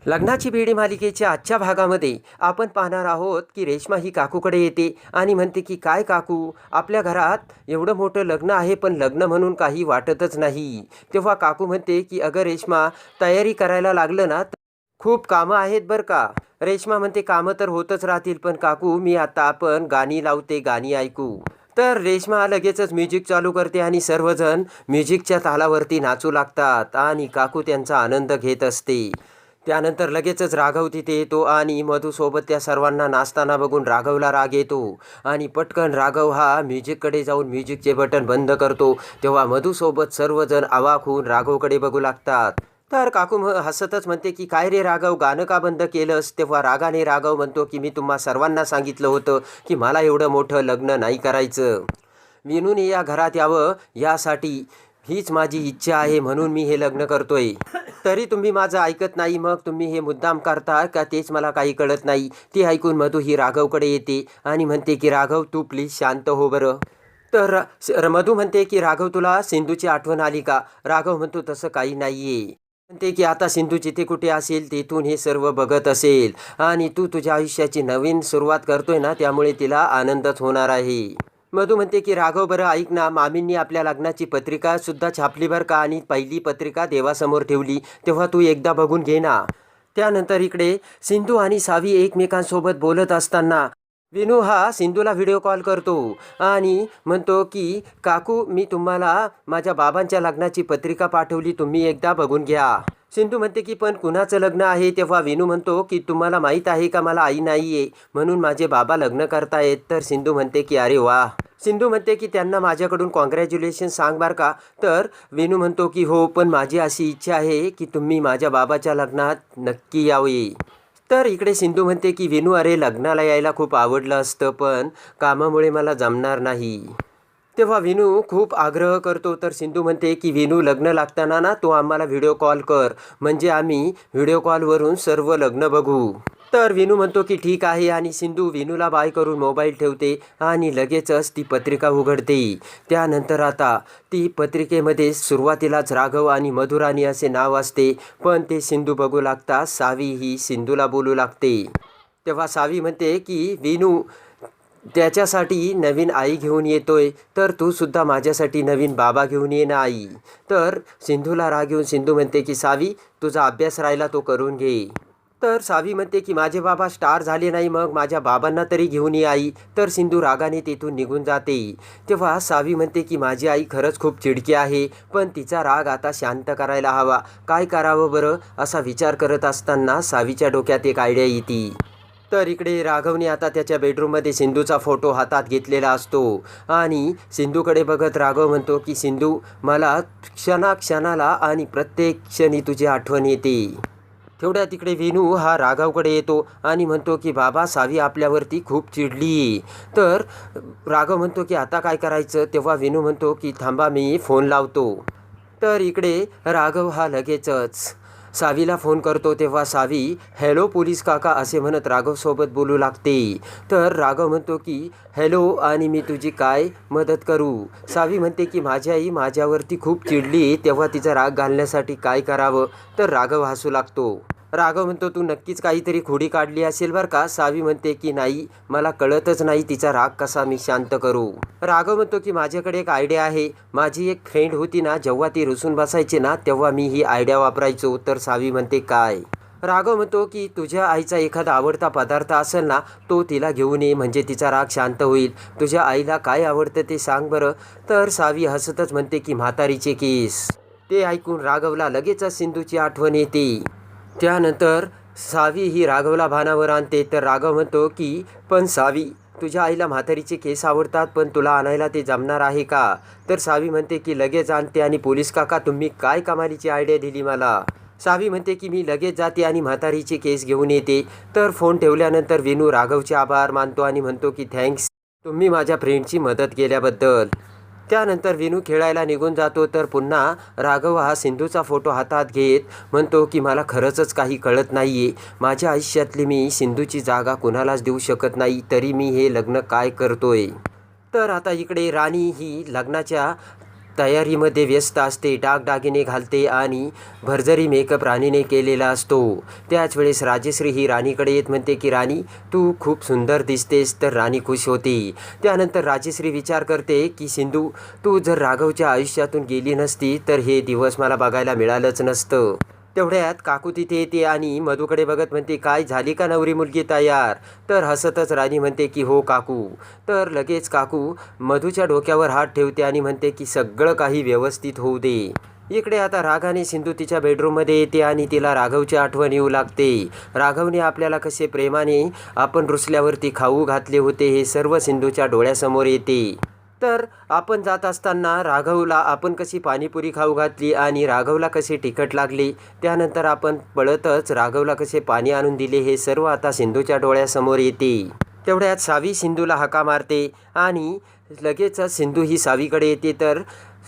लग्नाची बेडी मालिकेच्या आजच्या भागामध्ये आपण पाहणार आहोत की रेश्मा ही काकूकडे येते आणि म्हणते की काय काकू, आपल्या घरात एवढं मोठं लग्न आहे पण लग्न म्हणून काही वाटतच नाही. तेव्हा काकू म्हणते की अगं रेश्मा, तयारी करायला लागलं ना तर खूप कामं आहेत बरं का. रेश्मा म्हणते कामं तर होतच राहतील, पण काकू मी आता आपण गाणी लावते, गाणी ऐकू. तर रेश्मा लगेचच म्युझिक चालू करते आणि सर्वजण म्युझिकच्या तालावरती नाचू लागतात आणि काकू त्यांचा आनंद घेत असते. त्यानंतर लगेचच राघव तिथे येतो आणि मधूसोबत त्या सर्वांना नाचताना बघून राघवला राग येतो आणि पटकन राघव हा म्युझिककडे जाऊन म्युझिकचे बटन बंद करतो. तेव्हा मधूसोबत सर्वजण अवाक होऊन राघवकडे बघू लागतात. तर काकू हसतच म्हणते की काय रे राघव, गाणं का बंद केलंस? तेव्हा रागाने राघव म्हणतो की मी तुम्हा सर्वांना सांगितलं होतं की मला एवढं मोठं लग्न नाही करायचं. विनूने या घरात यावं यासाठी हीच माझी इच्छा आहे, म्हणून मी हे लग्न करतोय. तरी तुम्ही माझं ऐकत नाही, मग तुम्ही हे मुद्दाम करता का तेच मला काही कळत नाही. ती ऐकून मधू ही राघवकडे येते आणि म्हणते की राघव तू प्लीज शांत हो बरं. तर मधू म्हणते की राघव तुला सिंधूची आठवण आली का? राघव म्हणतो तसं काही नाहीये. म्हणते की आता सिंधू जिथे कुठे असेल तेथून हे सर्व बघत असेल आणि तू तुझ्या आयुष्याची नवीन सुरुवात करतोय ना, त्यामुळे तिला आनंदच होणार आहे. मधू म्हणते की राघव बरं ऐक ना, मामींनी आपल्या लग्नाची पत्रिका सुद्धा छापली बरं का आणि पहिली पत्रिका देवासमोर ठेवली, तेव्हा तू एकदा बघून घे ना. त्यानंतर इकडे सिंधू आणि सावी एकमेकांसोबत बोलत असताना विनू हा सिंधूला व्हिडिओ कॉल करतो आणि म्हणतो की काकू, मी तुम्हाला माझ्या बाबांच्या लग्नाची पत्रिका पाठवली, तुम्ही एकदा बघून घ्या. सिंधू म्हणते की पण कुणाचं लग्न आहे? तेव्हा विनू म्हणतो की तुम्हाला माहीत आहे का मला आई नाही आहे, म्हणून माझे बाबा लग्न करतायत. तर सिंधू म्हणते की अरे वा. सिंधू म्हणते की त्यांना माझ्याकडून कॉंग्रॅच्युलेशन सांग बार का. तर विनू म्हणतो की हो, पण माझी अशी इच्छा आहे की तुम्ही माझ्या बाबाच्या लग्नात नक्की यावे. तर इकडे सिंधू म्हणते की विनू अरे, लग्नाला यायला खूप आवडलं असतं पण कामामुळे मला जमणार नाही. तेव्हा विनू खूप आग्रह करतो. तर सिंधू म्हणते की विनू, लग्न लागताना ना तू आम्हाला व्हिडिओ कॉल कर, म्हणजे आम्ही व्हिडिओ कॉलवरून सर्व लग्न बघू. तर विनू म्हणतो की ठीक आहे आणि सिंधू विनूला बाय करून मोबाईल ठेवते आणि लगेचच ती पत्रिका उघडते. त्यानंतर आता ती पत्रिकेमध्ये सुरुवातीलाच राघव आणि मधुराणी असे नाव असते, पण ते सिंधू बघू लागता सावी ही सिंधूला बोलू लागते. तेव्हा सावी म्हणते की विनू त्याच्यासाठी नवीन आई घेऊन येतोय, तर तू सुद्धा माझ्यासाठी नवीन बाबा घेऊन ये ना आई. तर सिंधूला राग येऊन सिंधू म्हणते की सावी, तुझा अभ्यास राहिला तो करून घे. तर सावी म्हणते की माझे बाबा स्टार झाले नाही, मग माझ्या बाबांना तरी घेऊन ये आई. तर सिंधू रागाने तिथून निघून जाते. तेव्हा सावी म्हणते की माझी आई खरंच खूप चिडकी आहे, पण तिचा राग आता शांत करायला हवा. काय करावं बरं असा विचार करत असताना सावीच्या डोक्यात एक आयडिया येते. तर इकडे राघवने आता त्याच्या बेडरूममध्ये सिंधूचा फोटो हातात घेतलेला असतो आणि सिंधूकडे बघत राघव म्हणतो की सिंधू, मला क्षणाक्षणाला आणि प्रत्येक क्षणी तुझी आठवण येते. तेवढ्या तिकडे विनू हा राघवकडे येतो आणि म्हणतो की बाबा, सावी आपल्यावरती खूप चिडली. तर राघव म्हणतो की आता काय करायचं? तेव्हा विनू म्हणतो की थांबा, मी फोन लावतो. तर इकडे राघव हा लगेचच सावीला फोन करतो. तेव्हा सावी हॅलो पोलीस काका असे म्हणत राघवसोबत बोलू लागते. तर राघव म्हणतो की हॅलो, आणि मी तुझी काय मदत करू? सावी म्हणते की माझी आई माझ्यावरती खूप चिडली, तेव्हा तिचा राग घालण्यासाठी काय करावं? तर राघव हसू लागतो. राघव म्हणतो तू नक्कीच काहीतरी खोडी काढली असेल बरं का. सावी म्हणते की नाही, मला कळतच नाही तिचा राग कसा मी शांत करू. राघव म्हणतो की माझ्याकडे एक आयडिया आहे. माझी एक फ्रेंड होती ना, जेव्हा ती रुसून बसायची ना तेव्हा मी ही आयडिया वापरायचो. तर सावी म्हणते काय? राघव म्हणतो की तुझ्या आईचा एखादा आवडता पदार्थ असेल ना, तो तिला घेऊन ये, म्हणजे तिचा राग शांत होईल. तुझ्या आईला काय आवडतं ते सांग बरं. तर सावी हसतच म्हणते की म्हातारीचे केस. ते ऐकून राघवला लगेचच सिंधूची आठवण येते. त्यानंतर सावी ही राघवला भानावर आणते. तर राघव म्हणतो की पण सावी, तुझ्या आईला म्हातारीचे केस आवडतात, पण तुला आणायला ते जमणार आहे का? तर सावी म्हणते की लगेच आणते. आणि पोलीस काका, तुम्ही काय कमालीची आयडिया दिली मला. सावी म्हणते की मी लगेच जाते आणि म्हातारीचे केस घेऊन येते. तर फोन ठेवल्यानंतर विनू राघवचे आभार मानतो आणि म्हणतो की थँक्स, तुम्ही माझ्या फ्रेंडची मदत केल्याबद्दल. त्यानंतर विनू खेळायला निघून जातो. तर पुन्हा राघव हा सिंधूचा फोटो हातात घेत म्हणतो की मला खरंच काही कळत नाही आहे. माझ्या आयुष्यातली मी सिंधूची जागा कुणालाच देऊ शकत नाही, तरी मी हे लग्न काय करतोय. तर आता इकडे राणी ही लग्नाच्या तयारीमध्ये व्यस्त असते, दागदागिने घालते आणि भरजरी मेकअप राणीने केलेला असतो. त्याच वेळेस राजश्री ही राणीकडे येत म्हणते की राणी, तू खूप सुंदर दिसतेस. तर राणी खुश होते. त्यानंतर राजश्री विचार करते की सिंधू, तू जर राघवच्या आयुष्यातून गेली नसती तर हे दिवस मला बघायला मिळालंच नसतं. तेवढ्यात काकू तिथे येते आणि मधूकडे बघत म्हणते, काय झाली का नवरी मुलगी तयार? तर हसतच राणी म्हणते की हो काकू. तर लगेच काकू मधूच्या डोक्यावर हात ठेवते आणि म्हणते की सगळं काही व्यवस्थित होऊ दे. इकडे आता रागाने सिंधू तिच्या बेडरूममध्ये येते आणि तिला राघवची आठवण येऊ लागते. राघवने आपल्याला कसे प्रेमाने आपण रुसल्यावरती खाऊ घातले होते हे सर्व सिंधूच्या डोळ्यासमोर येते. तर आपण जात असताना राघवला आपण कशी पाणीपुरी खाऊ घातली आणि राघवला कसे तिखट लागले, त्यानंतर आपण पळतच राघवला कसे पाणी आणून दिले हे सर्व आता सिंधूच्या डोळ्यासमोर येते. तेवढ्यात सावी सिंधूला हाका मारते आणि लगेचच सिंधू ही सावीकडे येते. तर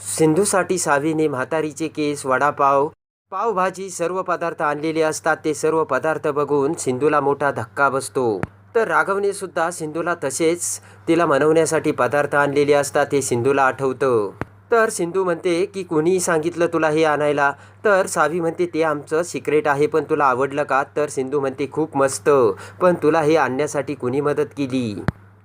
सिंधूसाठी सावीने म्हातारीचे केस, वडापाव, पावभाजी सर्व पदार्थ आणलेले असतात. ते सर्व पदार्थ बघून सिंधूला मोठा धक्का बसतो. तर राघवने सुद्धा सिंधूला तसेच तिला मनवण्यासाठी पदार्थ आणलेले असतात हे सिंधूला आठवतं. तर सिंधू म्हणते की कुणी सांगितलं तुला हे आणायला? तर सावी म्हणते ते आमचं सिक्रेट आहे, पण तुला आवडलं का? तर सिंधू म्हणते खूप मस्त, पण तुला हे आणण्यासाठी कुणी मदत केली?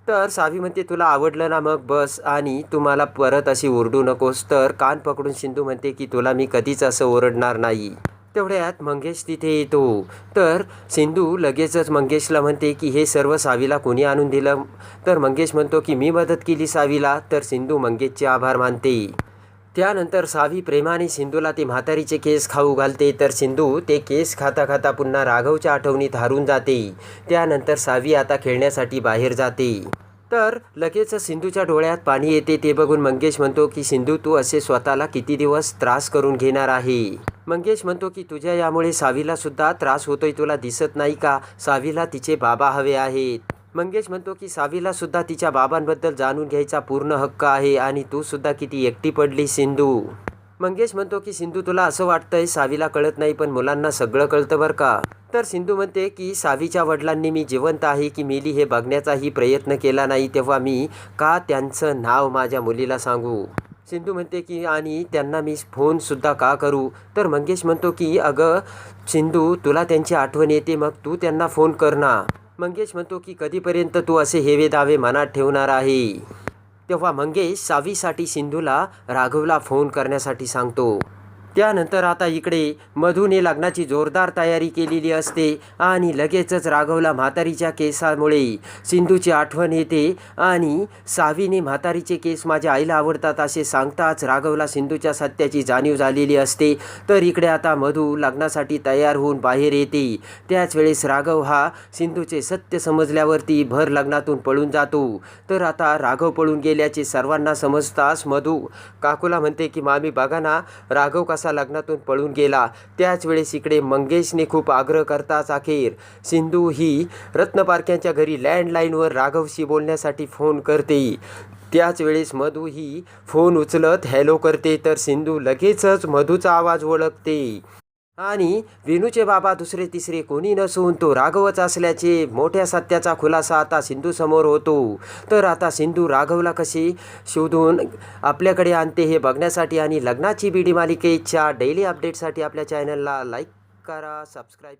तर सावी म्हणते तुला आवडलं ना, मग बस आणि तू मला परत अशी ओरडू नकोस. तर कान पकडून सिंधू म्हणते की तुला मी कधीच असं ओरडणार नाही. तेवढ्यात मंगेश तिथे येतो. तर सिंधू लगेचच मंगेशला म्हणते की हे सर्व सावीला कोणी आणून दिलं? तर मंगेश म्हणतो की मी मदत केली सावीला. तर सिंधू मंगेशचे आभार मानते. त्यानंतर सावी प्रेमाने सिंधूला ते म्हातारीचे केस खाऊ घालते. तर सिंधू ते केस खाता खाता पुन्हा राघवच्या आठवणीत हारून जाते. त्यानंतर सावी आता खेळण्यासाठी बाहेर जाते. तर लगेच सिंधूच्या डोळ्यात पाणी येते. ते बघून मंगेश म्हणतो की सिंधू, तू असे स्वतःला किती दिवस त्रास करून घेणार आहे? मंगेश म्हणतो की तुझ्या यामुळे सावीला सुद्धा त्रास होतोय, तुला दिसत नाही का? सावीला तिचे बाबा हवे आहेत. मंगेश म्हणतो की सावीला सुद्धा तिच्या बाबांबद्दल जाणून घ्यायचा पूर्ण हक्क आहे आणि तू सुद्धा किती एकटी पडली सिंधू. मंगेश म्हणतो की सिंधू, तुला असं वाटतंय सावीला कळत नाही, पण मुलांना सगळं कळतं बरं का? तर सिंधू म्हणते की सावीच्या वडिलांनी मी जिवंत आहे की मेली हे बघण्याचाही प्रयत्न केला नाही, तेव्हा मी का त्यांचं नाव माझ्या मुलीला सांगू? सिंधू म्हणते की आणि त्यांना मी फोनसुद्धा का करू? तर मंगेश म्हणतो की अगं सिंधू, तुला त्यांची आठवण येते, मग तू त्यांना फोन कर ना. मंगेश म्हणतो की कधीपर्यंत तू असे हेवे दावे मनात ठेवणार आहे? तेव्हा मंगेश सावीसाठी सिंधूला राघवला फोन करण्यासाठी सांगतो. त्यानंतर आता इकडे मधूने लग्नाची जोरदार तयारी केलेली असते आणि लगेचच राघवला म्हातारीच्या केसामुळे सिंधूची आठवण येते आणि सावीने म्हातारीचे केस माझ्या आईला आवडतात असे सांगताच राघवला सिंधूच्या सत्याची जाणीव झालेली असते. तर इकडे आता मधू लग्नासाठी तयार होऊन बाहेर येते. त्याच वेळेस राघव हा सिंधूचे सत्य समजल्यावरती भर लग्नातून पळून जातो. तर आता राघव पळून गेल्याचे सर्वांना समजताच मधू काकूला म्हणते की मामी बघा ना, राघव कसा लग्नातून पळून गेला. त्याच वेळेस इकडे मंगेशने खूप आग्रह करताच अखेर सिंधू ही रत्नपारख्यांच्या घरी लँडलाईनवर राघवशी बोलण्यासाठी फोन करते. त्याच वेळेस मधू ही फोन उचलत हॅलो करते. तर सिंधू लगेचच मधूचा आवाज ओळखते आणि विनूचे बाबा दुसरे तिसरे कोणी नसून तो राघवच असल्याचे मोठ्या सत्याचा खुलासा आता सिंधू समोर होतो. तर आता सिंधू राघवला कशी शोधून आपल्याकडे आणते हे बघण्यासाठी आणि लग्नाची बीडी मालिकेच्या डेली अपडेटसाठी आपल्या चॅनलला लाईक करा, सबस्क्राईब